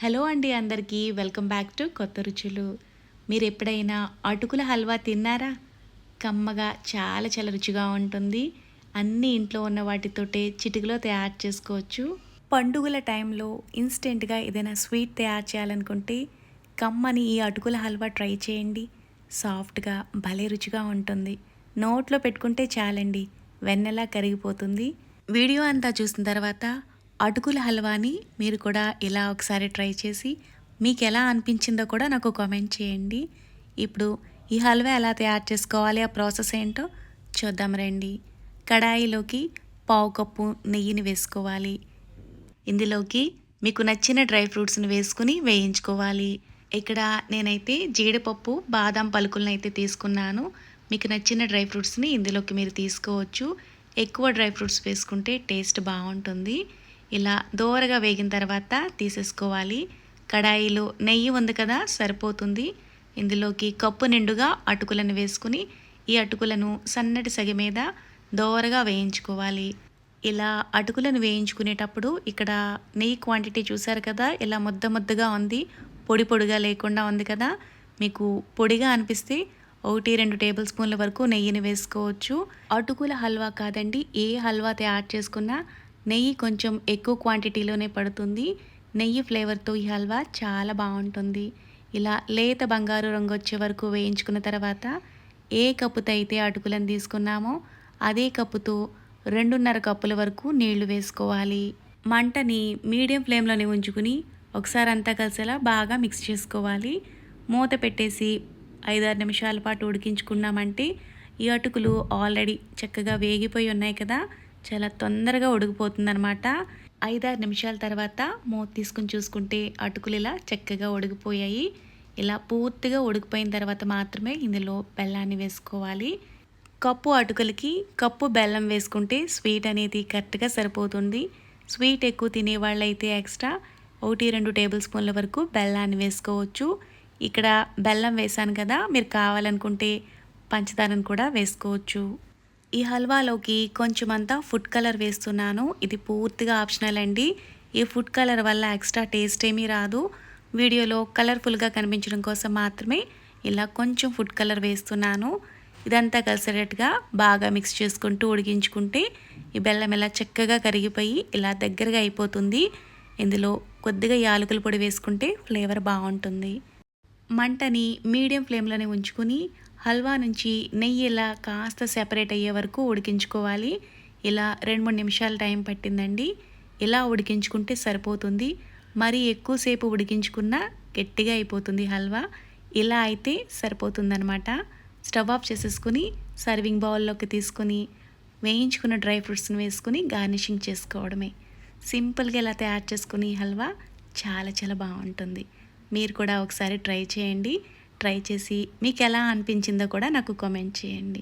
Hello అండి అందరికీ welcome back to కొత్త రుచులు. మీరు ఎప్పుడైనా అటుకుల హల్వా తిన్నారా? కమ్మగా చాలా చాలా రుచిగా ఉంటుంది. అన్నీ ఇంట్లో ఉన్న వాటితోటే చిటికలో తయారు చేసుకోవచ్చు. పండుగల టైంలో ఇన్స్టెంట్గా ఏదైనా స్వీట్ తయారు చేయాలనుకుంటే కమ్మని ఈ అటుకుల హల్వా ట్రై చేయండి. సాఫ్ట్గా భలే రుచిగా ఉంటుంది. నోట్లో పెట్టుకుంటే చాలండి, వెన్నెలా కరిగిపోతుంది. వీడియో అంతా చూసిన తర్వాత అటుకుల హల్వాని మీరు కూడా ఇలా ఒకసారి ట్రై చేసి మీకు ఎలా అనిపించిందో కూడా నాకు కామెంట్ చేయండి. ఇప్పుడు ఈ హల్వా ఎలా తయారు చేసుకోవాలి, ఆ ప్రాసెస్ ఏంటో చూద్దాం రండి. కడాయిలోకి పావు కప్పు నెయ్యిని వేసుకోవాలి. ఇందులోకి మీకు నచ్చిన డ్రై ఫ్రూట్స్ని వేసుకుని వేయించుకోవాలి. ఇక్కడ నేనైతే జీడిపప్పు బాదం పలుకులను అయితే తీసుకున్నాను. మీకు నచ్చిన డ్రై ఫ్రూట్స్ని ఇందులోకి మీరు తీసుకోవచ్చు. ఎక్కువ డ్రై ఫ్రూట్స్ వేసుకుంటే టేస్ట్ బాగుంటుంది. ఇలా దోరగా వేగిన తర్వాత తీసేసుకోవాలి. కడాయిలో నెయ్యి ఉంది కదా, సరిపోతుంది. ఇందులోకి కప్పు నిండుగా అటుకులను వేసుకుని ఈ అటుకులను సన్నటి సగ మీద దోరగా వేయించుకోవాలి. ఇలా అటుకులను వేయించుకునేటప్పుడు ఇక్కడ నెయ్యి క్వాంటిటీ చూసారు కదా, ఇలా ముద్ద ముద్దగా ఉంది, పొడి పొడిగా లేకుండా ఉంది కదా. మీకు పొడిగా అనిపిస్తే 1-2 టేబుల్ స్పూన్ల వరకు నెయ్యిని వేసుకోవచ్చు. అటుకుల హల్వా కాదండి, ఏ హల్వా తయారు చేసుకున్నా నెయ్యి కొంచెం ఎక్కువ క్వాంటిటీలోనే పడుతుంది. నెయ్యి ఫ్లేవర్తో ఈ హల్వా చాలా బాగుంటుంది. ఇలా లేత బంగారు రంగు వచ్చే వరకు వేయించుకున్న తర్వాత ఏ కప్పుతో అయితే అటుకులను తీసుకున్నామో అదే కప్పుతో 2.5 కప్పుల వరకు నీళ్లు వేసుకోవాలి. మంటని మీడియం ఫ్లేమ్లోనే ఉంచుకుని ఒకసారి అంతా కలిసేలా బాగా మిక్స్ చేసుకోవాలి. మూత పెట్టేసి 5-6 నిమిషాల పాటు ఉడికించుకున్నామంటే ఈ అటుకులు ఆల్రెడీ చక్కగా వేగిపోయి ఉన్నాయి కదా, చాలా తొందరగా ఉడికిపోతుందనమాట. 5-6 నిమిషాల తర్వాత మూత తీసుకుని చూసుకుంటే అటుకులు ఇలా చక్కగా ఉడికిపోయాయి. ఇలా పూర్తిగా ఉడికిపోయిన తర్వాత మాత్రమే ఇందులో బెల్లాన్ని వేసుకోవాలి. కప్పు అటుకులకి కప్పు బెల్లం వేసుకుంటే స్వీట్ అనేది కరెక్ట్గా సరిపోతుంది. స్వీట్ ఎక్కువ తినే వాళ్ళైతే ఎక్స్ట్రా 1-2 టేబుల్ స్పూన్ల వరకు బెల్లాన్ని వేసుకోవచ్చు. ఇక్కడ బెల్లం వేసాను కదా, మీరు కావాలనుకుంటే పంచదారను కూడా వేసుకోవచ్చు. ఈ హల్వాలోకి కొంచెం అంతా ఫుడ్ కలర్ వేస్తున్నాను. ఇది పూర్తిగా ఆప్షనల్ అండి. ఈ ఫుడ్ కలర్ వల్ల ఎక్స్ట్రా టేస్ట్ ఏమీ రాదు. వీడియోలో కలర్ఫుల్గా కనిపించడం కోసం మాత్రమే ఇలా కొంచెం ఫుడ్ కలర్ వేస్తున్నాను. ఇదంతా కలిసేటట్టుగా బాగా మిక్స్ చేసుకుంటూ ఉడికించుకుంటే ఈ బెల్లం ఇలా చక్కగా కరిగిపోయి ఇలా దగ్గరగా అయిపోతుంది. ఇందులో కొద్దిగా యాలకుల పొడి వేసుకుంటే ఫ్లేవర్ బాగుంటుంది. మంటని మీడియం ఫ్లేమ్లోనే ఉంచుకుని హల్వా నుంచి నెయ్యి ఇలా కాస్త సెపరేట్ అయ్యే వరకు ఉడికించుకోవాలి. ఇలా 2-3 నిమిషాల టైం పట్టిందండి. ఇలా ఉడికించుకుంటే సరిపోతుంది. మరీ ఎక్కువసేపు ఉడికించుకున్నా గట్టిగా అయిపోతుంది హల్వా. ఇలా అయితే సరిపోతుందనమాట. స్టవ్ ఆఫ్ చేసేసుకుని సర్వింగ్ బౌల్లోకి తీసుకుని వేయించుకున్న డ్రై ఫ్రూట్స్ని వేసుకుని గార్నిషింగ్ చేసుకోవడమే. సింపుల్గా ఇలా తయారు చేసుకుని హల్వా చాలా చాలా బాగుంటుంది. మీరు కూడా ఒకసారి ట్రై చేయండి. ట్రై చేసి మీకు ఎలా అనిపించిందో కూడా నాకు కామెంట్ చేయండి.